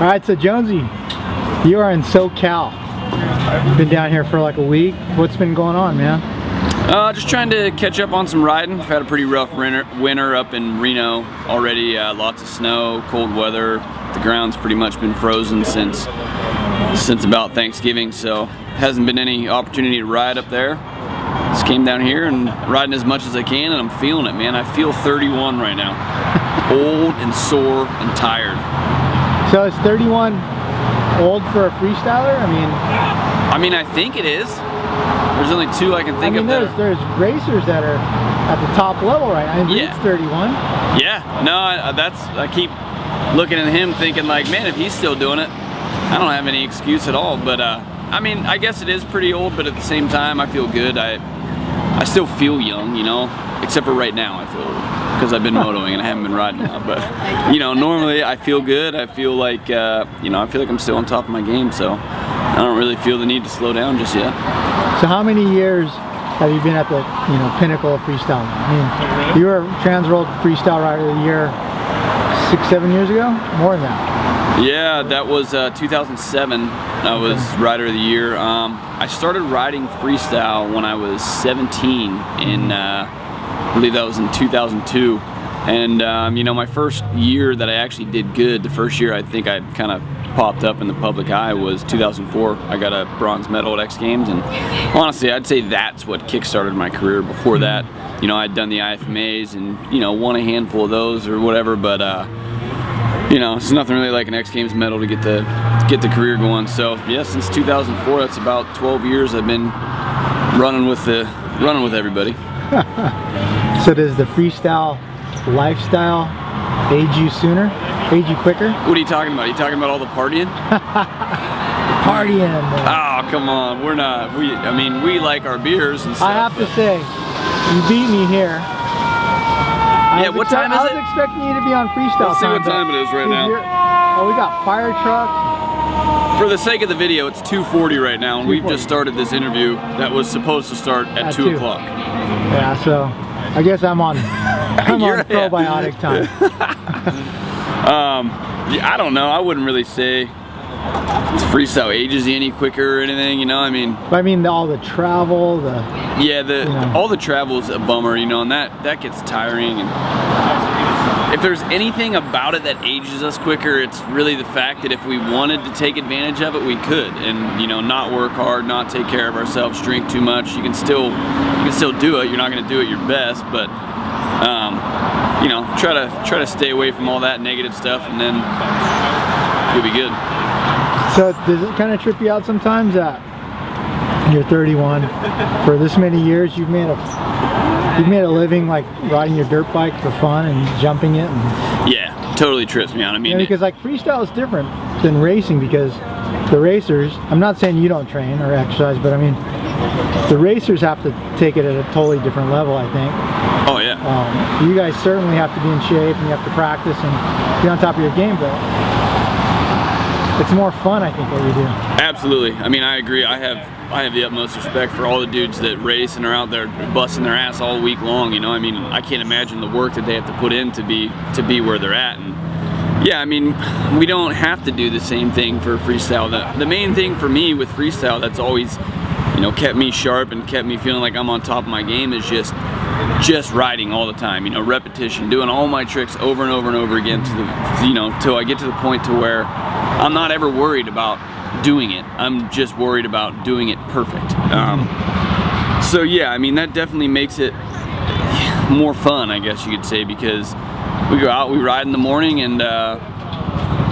All right, so Jonesy, you are in SoCal. Been down here for like a week. What's been going on, man? Just trying to catch up on some riding. I've had a pretty rough winter up in Reno already. Lots of snow, cold weather. The ground's pretty much been frozen since about Thanksgiving, so hasn't been any opportunity to ride up there. Just came down here and riding as much as I can, and I'm feeling it, man. I feel 31 right now. Old and sore and tired. So is 31 old for a freestyler? I mean, I think it is. There's only two I can think of. There's racers that are at the top level right now. Yeah. It's 31. Yeah. No, I keep looking at him thinking like, man, if he's still doing it, I don't have any excuse at all. But I mean, I guess it is pretty old, but at the same time, I feel good. I still feel young, you know, except for right now I feel old because I've been motoing and I haven't been riding now. But you know, normally I feel good. I feel like you know, I feel like I'm still on top of my game, so I don't really feel the need to slow down just yet. So how many years have you been at the pinnacle of freestyle? I mean, you were TransWorld Freestyle Rider of the Year 6-7 years ago? More than that. Yeah, that was 2007. I was Rider of the Year. I started riding freestyle when I was 17 in, I believe that was in 2002. And you know, my first year that I actually did good, the first year I think I kind of popped up in the public eye was 2004. I got a bronze medal at X Games, and honestly I'd say that's what kick-started my career. Before that, you know, I'd done the IFMAs and, you know, won a handful of those or whatever, but you know, it's nothing really like an X Games medal to get the career going. So yeah, since 2004, that's about 12 years I've been running with everybody. So does the freestyle lifestyle age you sooner? Age you quicker? What are you talking about? Are you talking about all the partying? Partying. Oh, come on. We're not. I mean, we like our beers and stuff. I have to say, you beat me here. Yeah, what time is it? I was expecting you to be on freestyle. Let's see what time it is right now. Oh, we got fire trucks. For the sake of the video, it's 2:40 right now, and we've just started this interview that was supposed to start at 2 o'clock. Yeah, so I guess I'm on probiotic time. Yeah, I don't know. I wouldn't really say freestyle ages you any quicker or anything, you know. I mean, all the travel, all the travel is a bummer, you know, and that gets tiring. And if there's anything about it that ages us quicker, it's really the fact that if we wanted to take advantage of it, we could, and you know, not work hard, not take care of ourselves, drink too much. You can still do it. You're not going to do it your best, but you know, try to stay away from all that negative stuff, and then you'll be good. So does it kind of trip you out sometimes that you're 31, for this many years you've made a living like riding your dirt bike for fun and jumping it? And, yeah, totally trips me out. I mean, because like freestyle is different than racing, because the racers, I'm not saying you don't train or exercise, but I mean, the racers have to take it at a totally different level, I think. Oh yeah. You guys certainly have to be in shape and you have to practice and be on top of your game, but it's more fun, I think, what you do. Absolutely. I mean, I agree. I have the utmost respect for all the dudes that race and are out there busting their ass all week long, you know. I mean, I can't imagine the work that they have to put in to be where they're at. And yeah, I mean, we don't have to do the same thing for freestyle. The main thing for me with freestyle that's always, you know, kept me sharp and kept me feeling like I'm on top of my game is just riding all the time, you know, repetition, doing all my tricks over and over and over again till I get to the point to where I'm not ever worried about doing it. I'm just worried about doing it perfect. So yeah, I mean, that definitely makes it more fun, I guess you could say, because we go out, we ride in the morning, and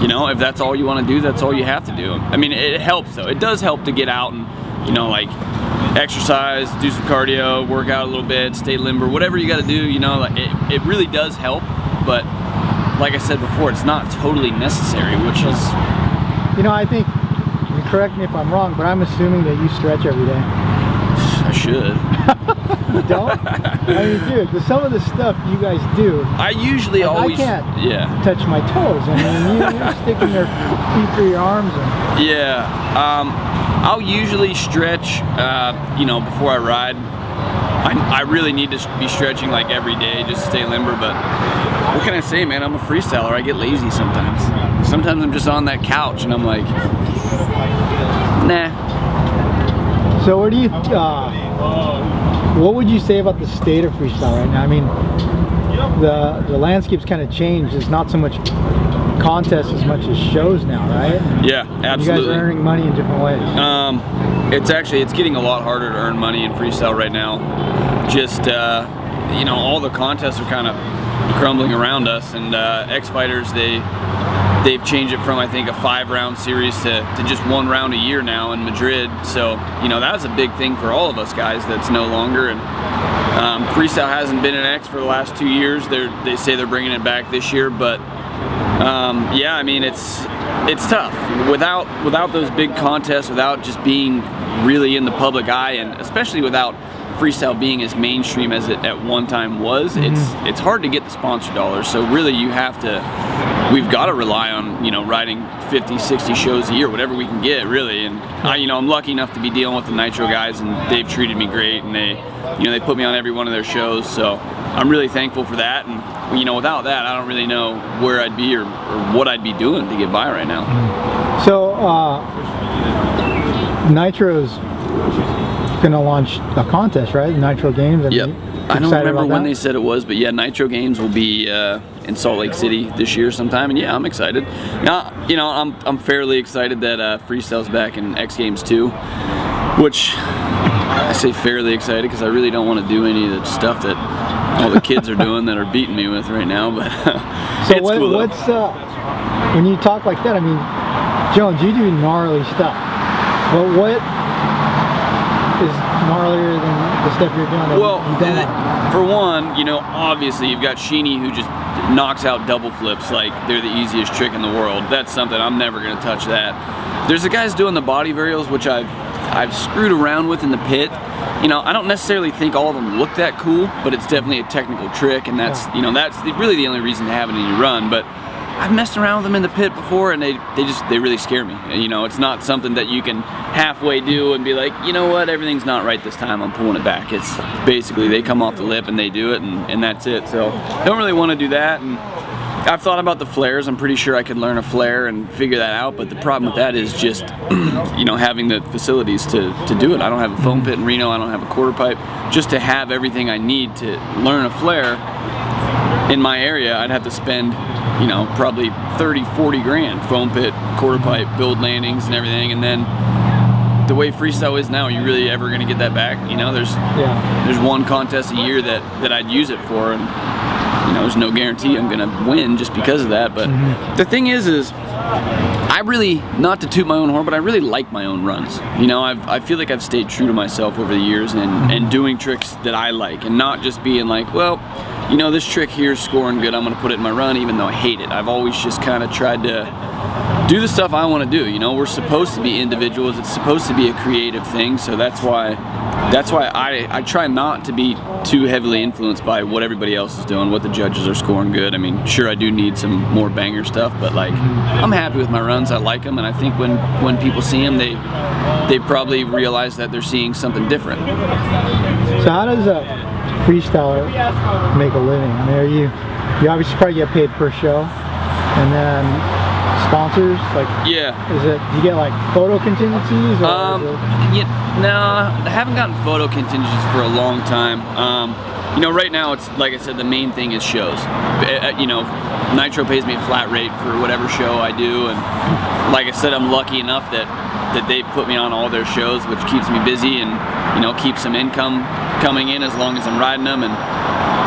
you know, if that's all you want to do, that's all you have to do. I mean, it helps though. It does help to get out and, you know, like exercise, do some cardio, work out a little bit, stay limber, whatever you got to do, you know, like it really does help. But like I said before, it's not totally necessary, which is, you know, I think, correct me if I'm wrong, but I'm assuming that you stretch every day. I should. You don't? I mean, dude, some of the stuff you guys do, I usually always, I can't touch my toes. I mean, you're sticking your feet through your arms. Yeah, I'll usually stretch, you know, before I ride. I really need to be stretching like every day just to stay limber, but what can I say, man? I'm a freestyler. I get lazy sometimes. Sometimes I'm just on that couch and I'm like, nah. So what do you, what would you say about the state of freestyle right now? I mean, the landscape's kind of changed. It's not so much contests as much as shows now, right? Yeah, absolutely. You guys are earning money in different ways. It's getting a lot harder to earn money in freestyle right now. Just, you know, all the contests are kind of crumbling around us, and X Fighters, they've changed it from, I think, a 5-round series to just 1 round a year now in Madrid. So, you know, that was a big thing for all of us guys that's no longer. And freestyle hasn't been an X for the last 2 years. They say they're bringing it back this year, but yeah, I mean, it's tough without those big contests, without just being really in the public eye, and especially without freestyle being as mainstream as it at one time was. It's hard to get the sponsor dollars. So really, we've got to rely on, you know, riding 50, 60 shows a year, whatever we can get, really. And you know, I'm lucky enough to be dealing with the Nitro guys, and they've treated me great, and they put me on every one of their shows. So I'm really thankful for that. And you know, without that, I don't really know where I'd be or what I'd be doing to get by right now. So Nitro's gonna launch a contest, right? Nitro Games. Yep. I don't remember when they said it was, but yeah, Nitro Games will be in Salt Lake City this year sometime, and yeah, I'm excited. Now, you know, I'm fairly excited that freestyle's back in X Games too, which I say fairly excited because I really don't want to do any of the stuff that all the kids are doing that are beating me with right now. But so it's cool. What's when you talk like that? I mean, Jones, you do gnarly stuff, but what is gnarlier than the stuff you're doing? Well, for one, you know, obviously you've got Sheeny, who just knocks out double flips like they're the easiest trick in the world. That's something I'm never going to touch that. There's the guys doing the body varials, which I've screwed around with in the pit. You know, I don't necessarily think all of them look that cool, but it's definitely a technical trick, and that's, you know, that's really the only reason to have it in your run. But I've messed around with them in the pit before, and they really scare me. And, you know, it's not something that you can halfway do and be like, you know what, everything's not right this time, I'm pulling it back. It's basically they come off the lip and they do it, and that's it. So I don't really want to do that. And I've thought about the flares. I'm pretty sure I could learn a flare and figure that out, but the problem with that is just, you know, having the facilities to do it. I don't have a foam pit in Reno, I don't have a quarter pipe. Just to have everything I need to learn a flare in my area, I'd have to spend, you know, probably 30, 40 grand. Foam pit, quarter pipe, build landings and everything. And then the way freestyle is now, are you really ever gonna get that back? You know, there's one contest a year that I'd use it for, and you know, there's no guarantee I'm gonna win just because of that. But the thing is I really, not to toot my own horn, but I really like my own runs. You know, I feel like I've stayed true to myself over the years, and doing tricks that I like, and not just being like, well, you know, this trick here is scoring good, I'm gonna put it in my run even though I hate it. I've always just kind of tried to do the stuff I want to do. You know, we're supposed to be individuals, it's supposed to be a creative thing, so that's why I try not to be too heavily influenced by what everybody else is doing, what the judges are scoring good. I mean, sure, I do need some more banger stuff, but like, I'm happy with my runs, I like them, and I think when people see them, they probably realize that they're seeing something different. So how does a freestyler make a living? I mean, you obviously probably get paid per show, and then sponsors, like, yeah, do you get like photo contingencies, or no, I haven't gotten photo contingencies for a long time. You know, right now, it's like I said, the main thing is shows. You know, Nitro pays me a flat rate for whatever show I do, and like I said, I'm lucky enough that they put me on all their shows, which keeps me busy and, you know, keeps some income coming in as long as I'm riding them. And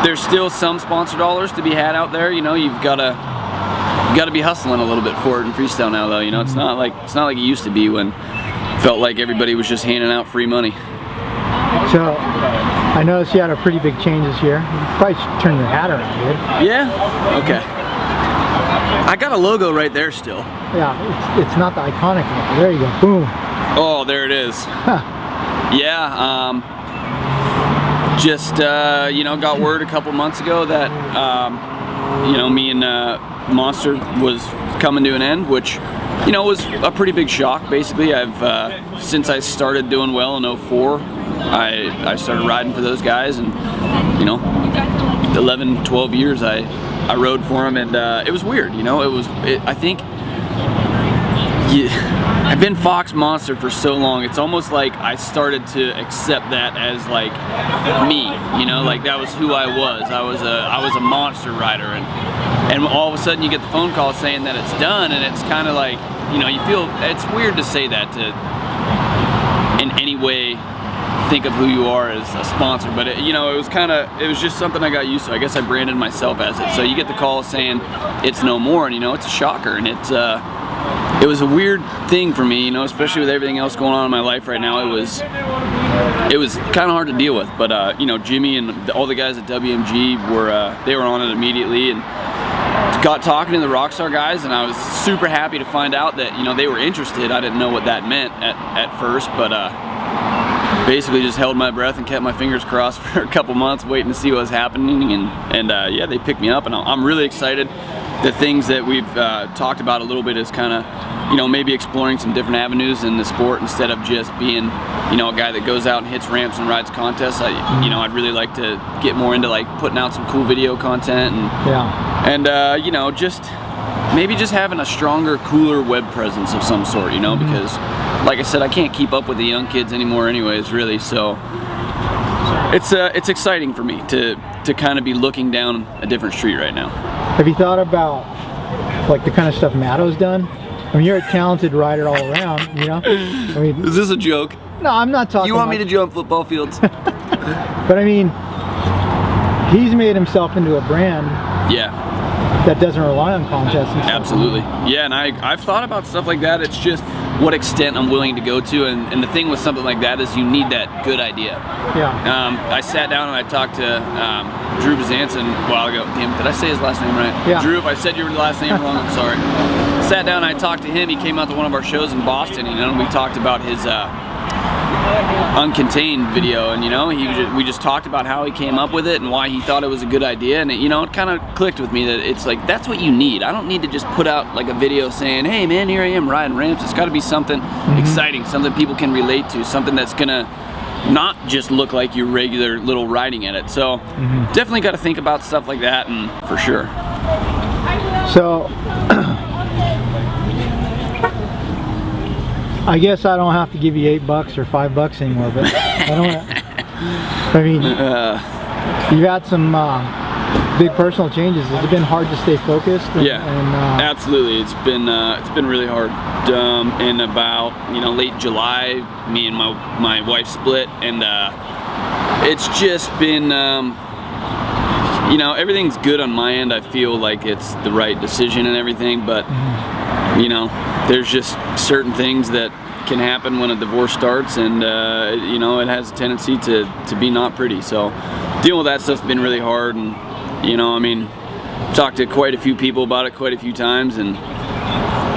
there's still some sponsor dollars to be had out there. You know, you've got to be hustling a little bit for it in freestyle now, though. You know, it's not like it used to be when it felt like everybody was just handing out free money. So I noticed you had a pretty big change this year. You probably should turn your hat around, dude. Yeah? Okay. I got a logo right there still. Yeah, it's not the iconic one. There you go. Boom. Oh, there it is. Yeah. Just you know, got word a couple months ago that you know, me and Monster was coming to an end, which, you know, was a pretty big shock. Basically, I've since I started doing well in 04, I started riding for those guys, and you know, 11, 12 years I rode for them, and it was weird, you know. I think I've been Fox Monster for so long, it's almost like I started to accept that as like me, you know, like that was who I was. I was a monster rider, and all of a sudden you get the phone call saying that it's done, and it's kind of like, you know, you feel, it's weird to say that to in any way think of who you are as a sponsor, but it, you know, it was just something I got used to. I guess I branded myself as it. So you get the call saying it's no more, and you know, it's a shocker, and it was a weird thing for me, you know, especially with everything else going on in my life right now. It was kind of hard to deal with, but you know, Jimmy and all the guys at WMG they were on it immediately, and got talking to the Rockstar guys, and I was super happy to find out that, you know, they were interested. I didn't know what that meant at first, but basically just held my breath and kept my fingers crossed for a couple months waiting to see what was happening, and yeah, they picked me up, and I'm really excited. The things that we've talked about a little bit is kind of, you know, maybe exploring some different avenues in the sport instead of just being, you know, a guy that goes out and hits ramps and rides contests. You know, I'd really like to get more into like putting out some cool video content, and you know, just maybe just having a stronger, cooler web presence of some sort, you know, because like I said, I can't keep up with the young kids anymore anyways, really, so it's exciting for me to kind of be looking down a different street right now. Have you thought about like the kind of stuff Matto's done? I mean, you're a talented rider all around, you know? I mean, is this a joke? No, I'm not talking. You want me to jump football fields? But I mean, he's made himself into a brand. Yeah. That doesn't rely on contests and stuff. Absolutely. Yeah, and I've thought about stuff like that. It's just what extent I'm willing to go to, and the thing with something like that is you need that good idea. Yeah. I sat down and I talked to Drew Bazanson a while ago. Damn, did I say his last name right? Yeah. Drew, if I said your last name wrong, I'm sorry. Sat down and I talked to him. He came out to one of our shows in Boston, you know, and we talked about his Uncontained video, and you know, we just talked about how he came up with it and why he thought it was a good idea, and you know, it kind of clicked with me that it's like, that's what you need. I don't need to just put out like a video saying, hey man, here I am riding ramps. It's got to be something exciting, something people can relate to, something that's gonna not just look like your regular little riding at it. So definitely got to think about stuff like that, and for sure. So I guess I don't have to give you $8 or $5 anymore, but I don't. I mean, you've had some big personal changes. Has it been hard to stay focused? Yeah, absolutely. It's been really hard. In about, you know, late July, me and my wife split, and it's just been, you know, everything's good on my end. I feel like it's the right decision and everything, but you know, there's just certain things that can happen when a divorce starts, and you know, it has a tendency to be not pretty. So dealing with that stuff's been really hard, and you know, I mean, talked to quite a few people about it quite a few times, and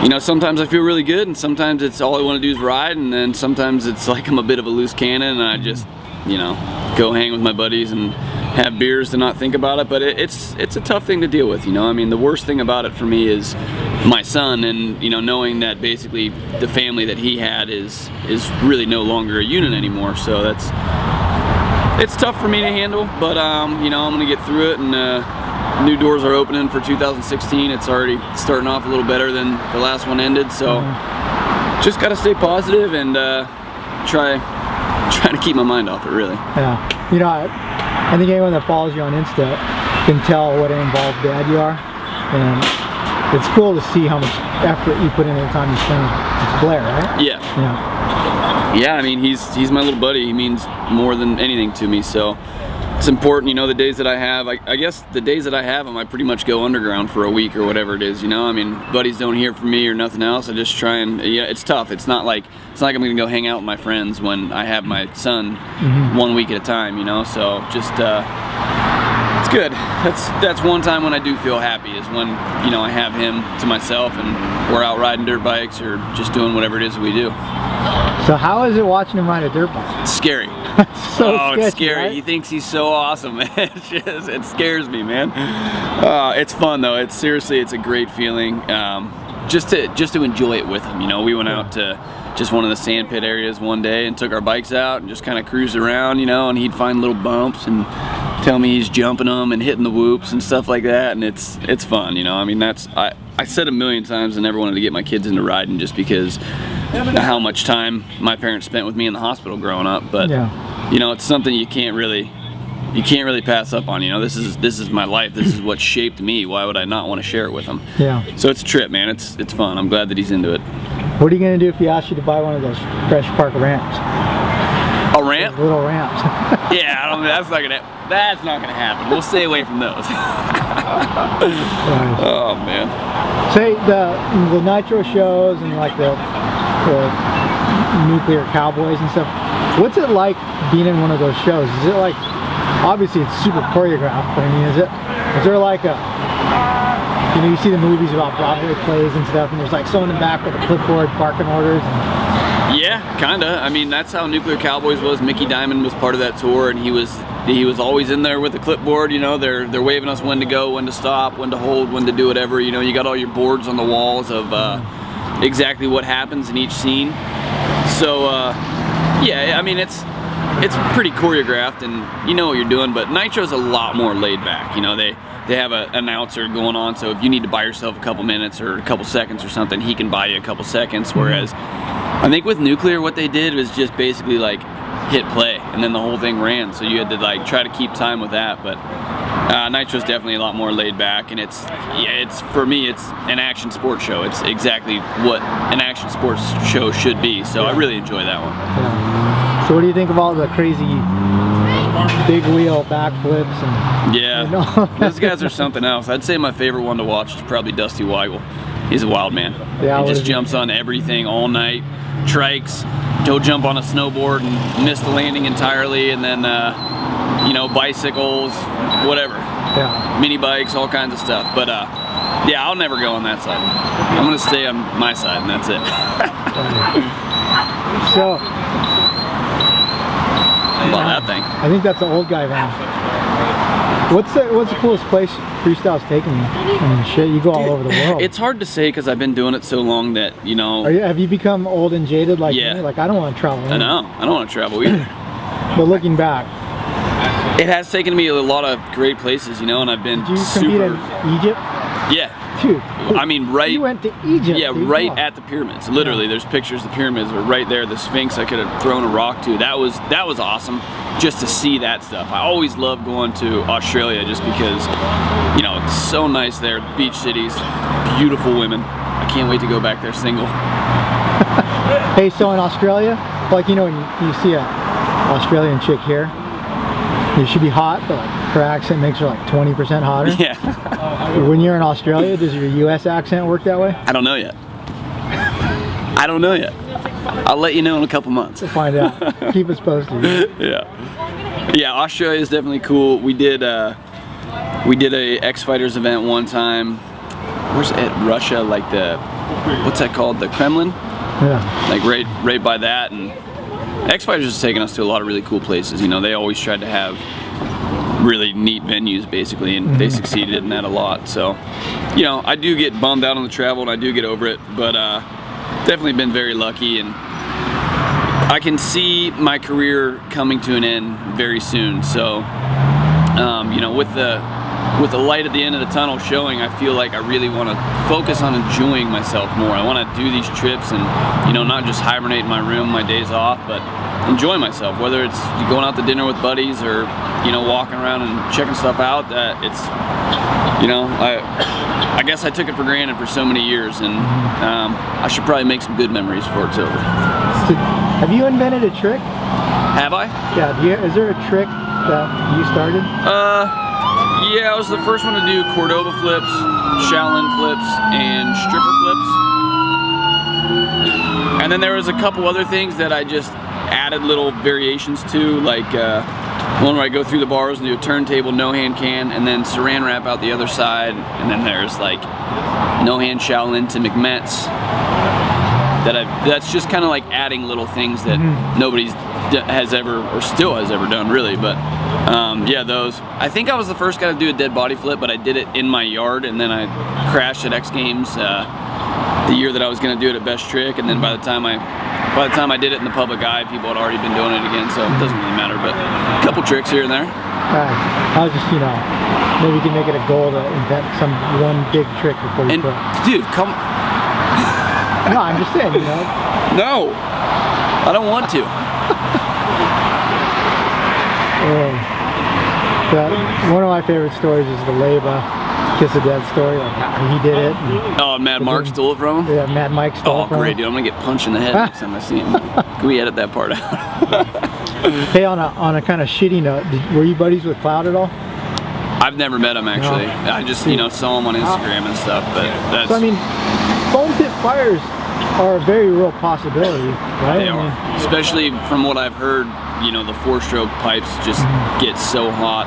you know, sometimes I feel really good, and sometimes it's all I want to do is ride, and then sometimes it's like I'm a bit of a loose cannon and I just, you know, go hang with my buddies and have beers to not think about it. But it's a tough thing to deal with, you know. I mean, the worst thing about it for me is my son, and you know, knowing that basically the family that he had is really no longer a unit anymore. So it's tough for me to handle, but you know, I'm gonna get through it, and new doors are opening for 2016. It's already starting off a little better than the last one ended, so just gotta stay positive and try to keep my mind off it, really. Yeah, you know, I think anyone that follows you on Insta can tell what an involved dad you are, and it's cool to see how much effort you put into the time you spend with Blair, right? Yeah, I mean, he's my little buddy. He means more than anything to me, so it's important. You know, the days that I have, I guess the days that I have them, I pretty much go underground for a week or whatever it is, you know. I mean, buddies don't hear from me or nothing else. I just try and, yeah, it's tough. It's not like I'm gonna go hang out with my friends when I have my son 1 week at a time, you know. So just it's good. That's one time when I do feel happy, is when, you know, I have him to myself and we're out riding dirt bikes or just doing whatever it is that we do. So how is it watching him ride a dirt bike? It's scary. So oh, sketchy, it's scary. right? He thinks he's so awesome. It scares me, man. It's fun though. It's a great feeling. Just to enjoy it with him. You know, we went out to just one of the sand pit areas one day and took our bikes out and just kind of cruised around, you know, and he'd find little bumps and tell me he's jumping them and hitting the whoops and stuff like that, and it's fun, you know. I mean, I said a million times I never wanted to get my kids into riding just because of how much time my parents spent with me in the hospital growing up, but you know, it's something you can't really pass up on. You know, this is my life. This is what shaped me. Why would I not want to share it with him? Yeah. So it's a trip, man. It's fun. I'm glad that he's into it. What are you gonna do if he asks you to buy one of those Fresh Park ramps? A ramp? Those little ramps. Yeah, I don't. That's not gonna happen. We'll stay away from those. Oh man. Say the Nitro shows and like the nuclear cowboys and stuff. What's it like being in one of those shows? Is it like, obviously it's super choreographed, but I mean, is there like a, you know, you see the movies about Broadway plays and stuff, and there's like someone in the back with a clipboard barking orders? Yeah, kinda. I mean, that's how Nuclear Cowboys was. Mickey Diamond was part of that tour, and he was always in there with a clipboard. You know, they're waving us when to go, when to stop, when to hold, when to do whatever. You know, you got all your boards on the walls of exactly what happens in each scene. So yeah, I mean, it's pretty choreographed, and you know what you're doing. But Nitro's a lot more laid back. You know, they have an announcer going on, so if you need to buy yourself a couple minutes or a couple seconds or something, he can buy you a couple seconds. Whereas I think with Nuclear, what they did was just basically like hit play, and then the whole thing ran. So you had to like try to keep time with that. But Nitro's definitely a lot more laid back, and it's for me, it's an action sports show. It's exactly what an action sports show should be. So I really enjoy that one. Yeah. So what do you think of all the crazy big wheel backflips and those guys are something else. I'd say my favorite one to watch is probably Dusty Weigel. He's a wild man. Yeah, he just jumps on everything all night. Trikes, he'll jump on a snowboard and miss the landing entirely, and then you know, bicycles, whatever. Yeah. Mini bikes, all kinds of stuff. But yeah, I'll never go on that side. I'm gonna stay on my side, and that's it. So about that thing. I think that's the old guy van. What's the coolest place freestyle's taken you? I mean, shit, you go all over the world. It's hard to say because I've been doing it so long that, you know. Have you become old and jaded like me? Like, I don't want to travel anymore. I know. I don't want to travel either. But looking back, it has taken me a lot of great places, you know, and I've been Did you compete in Egypt? Yeah. Dude, I mean, right. You went to Egypt. Yeah, dude. right at the pyramids. Literally, there's pictures of the pyramids are right there. The Sphinx I could have thrown a rock to. That was awesome, just to see that stuff. I always love going to Australia just because, you know, it's so nice there. Beach cities, beautiful women. I can't wait to go back there single. Hey, so in Australia, like, you know, when you see a Australian chick here, you should be hot, but like, her accent makes her like 20% hotter. Yeah. When you're in Australia, does your US accent work that way? I don't know yet. I don't know yet. I'll let you know in a couple months. We'll find out. Keep us posted. Yeah, Australia is definitely cool. We did a X Fighters event one time. Where's it? Russia, like what's that called? The Kremlin? Yeah. Like right by that. And X Fighters has taken us to a lot of really cool places. You know, they always tried to have really neat venues basically, and they succeeded in that a lot. So, you know, I do get bummed out on the travel and I do get over it, but definitely been very lucky, and I can see my career coming to an end very soon. So, you know, with the light at the end of the tunnel showing, I feel like I really want to focus on enjoying myself more. I want to do these trips and, you know, not just hibernate in my room my days off, but enjoy myself, whether it's going out to dinner with buddies or, you know, walking around and checking stuff out. It's, you know, I guess I took it for granted for so many years, and I should probably make some good memories before it's over. Have you invented a trick? Have I? Yeah, is there a trick that you started? Yeah, I was the first one to do Cordoba flips, Shaolin flips, and stripper flips. And then there was a couple other things that I just added little variations to, like one where I go through the bars and do a turntable no-hand can, and then saran wrap out the other side. And then there's like no-hand Shaolin to McMets. That's just kind of like adding little things that nobody's has ever, or still has ever done, really. But yeah, those. I think I was the first guy to do a dead body flip, but I did it in my yard, and then I crashed at X Games the year that I was going to do it at Best Trick, and then by the time I by the time I did it in the public eye, people had already been doing it again, so it doesn't really matter, but a couple tricks here and there. I was just, you know, maybe you can make it a goal to invent some one big trick before you quit. Dude, come. No, I'm just saying, you know. No, I don't want to. One of my favorite stories is the Leyva Kiss of Death story. Like how he did it. Oh, Mad Mark stole it from him? Yeah, Mad Mike stole it from him. Oh, great, dude. I'm going to get punched in the head next time I see him. Can we edit that part out? Hey, on a kind of shitty note, were you buddies with Cloud at all? I've never met him, actually. No. I just, you know, saw him on Instagram and stuff, but that's... So, I mean, foam pit fires are a very real possibility, right? They are. Especially from what I've heard, you know, the 4-stroke pipes just get so hot.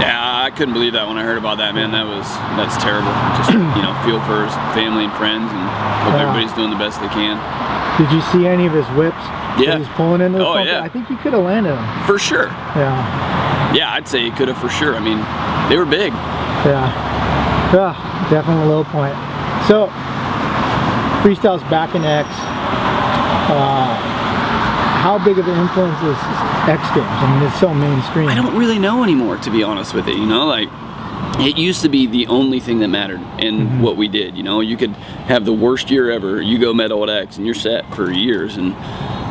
Yeah, I couldn't believe that when I heard about that, man. That's terrible. Just, you know, feel for his family and friends, and hope everybody's doing the best they can. Did you see any of his whips? Yeah. He's pulling into the yeah. I think he could have landed them. For sure. Yeah. Yeah, I'd say he could have for sure. I mean, they were big. Yeah. Yeah, definitely a low point. So, Freestyle's back in X. How big of an influence is X Games? I mean, it's so mainstream. I don't really know anymore, to be honest with you. You know, like, it used to be the only thing that mattered in what we did. You know, you could have the worst year ever, you go medal at X, and you're set for years. And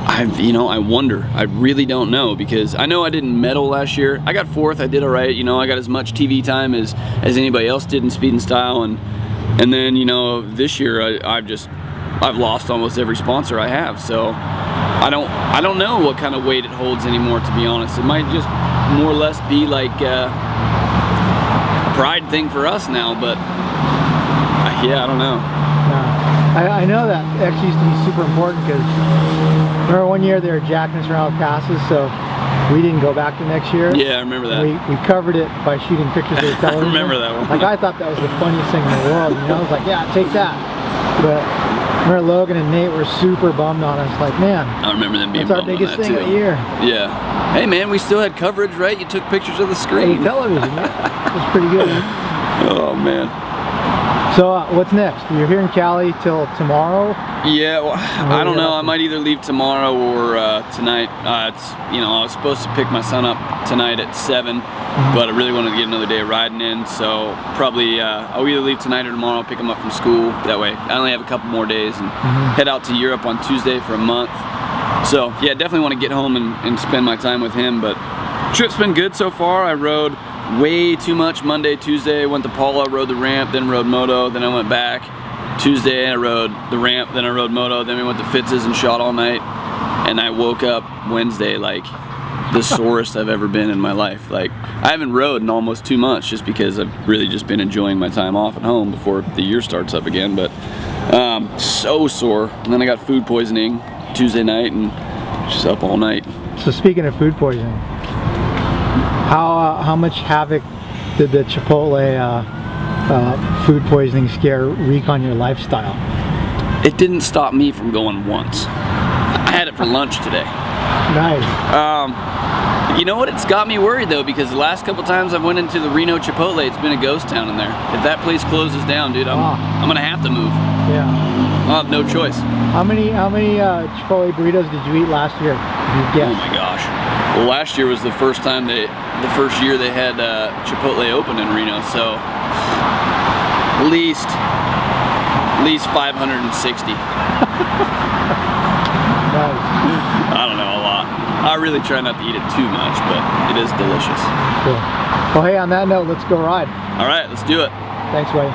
I wonder. I really don't know, because I know I didn't medal last year. I got 4th. I did all right. You know, I got as much TV time as anybody else did in speed and style. And then, you know, this year I've lost almost every sponsor I have. So I don't know what kind of weight it holds anymore, to be honest. It might just more or less be like a pride thing for us now, but yeah, I don't know. I know that X used to be super important, because remember one year they were jacking us around with passes, so we didn't go back the next year. Yeah, I remember that. We covered it by shooting pictures of the television. I remember that one. Like, I thought that was the funniest thing in the world, you know? I was like, yeah, take that. But remember Logan and Nate were super bummed on us. Like, man, I remember them being that's our biggest thing of the year. Yeah. Hey, man, we still had coverage, right? You took pictures of the screen. The television, yeah. It was pretty good. Oh, man. So what's next? You're here in Cali till tomorrow? Yeah, well, I don't know. I might either leave tomorrow or tonight. You know, I was supposed to pick my son up tonight at 7, but I really wanted to get another day of riding in, so probably I'll either leave tonight or tomorrow. I'll pick him up from school. That way I only have a couple more days, and head out to Europe on Tuesday for a month. So yeah, definitely want to get home and spend my time with him, but trip's been good so far. I rode way too much Monday, Tuesday. Went to Paula, rode the ramp, then rode moto, then I went back. Tuesday I rode the ramp, then I rode moto, then we went to Fitz's and shot all night. And I woke up Wednesday like the sorest I've ever been in my life. Like, I haven't rode in almost 2 months, just because I've really just been enjoying my time off at home before the year starts up again. But so sore. And then I got food poisoning Tuesday night and just up all night. So speaking of food poisoning, how much havoc did the Chipotle food poisoning scare wreak on your lifestyle? It didn't stop me from going once. I had it for lunch today. Nice. You know what? It's got me worried though, because the last couple times I went into the Reno Chipotle, it's been a ghost town in there. If that place closes down, dude, I'm gonna have to move. Yeah. I'll have no choice. How many Chipotle burritos did you eat last year? Oh my gosh. Well, last year was the first time the first year they had Chipotle open in Reno, so at least 560. Nice. I don't know, a lot. I really try not to eat it too much, but it is delicious. Cool. Well, hey, on that note, let's go ride. All right, let's do it. Thanks, Wade.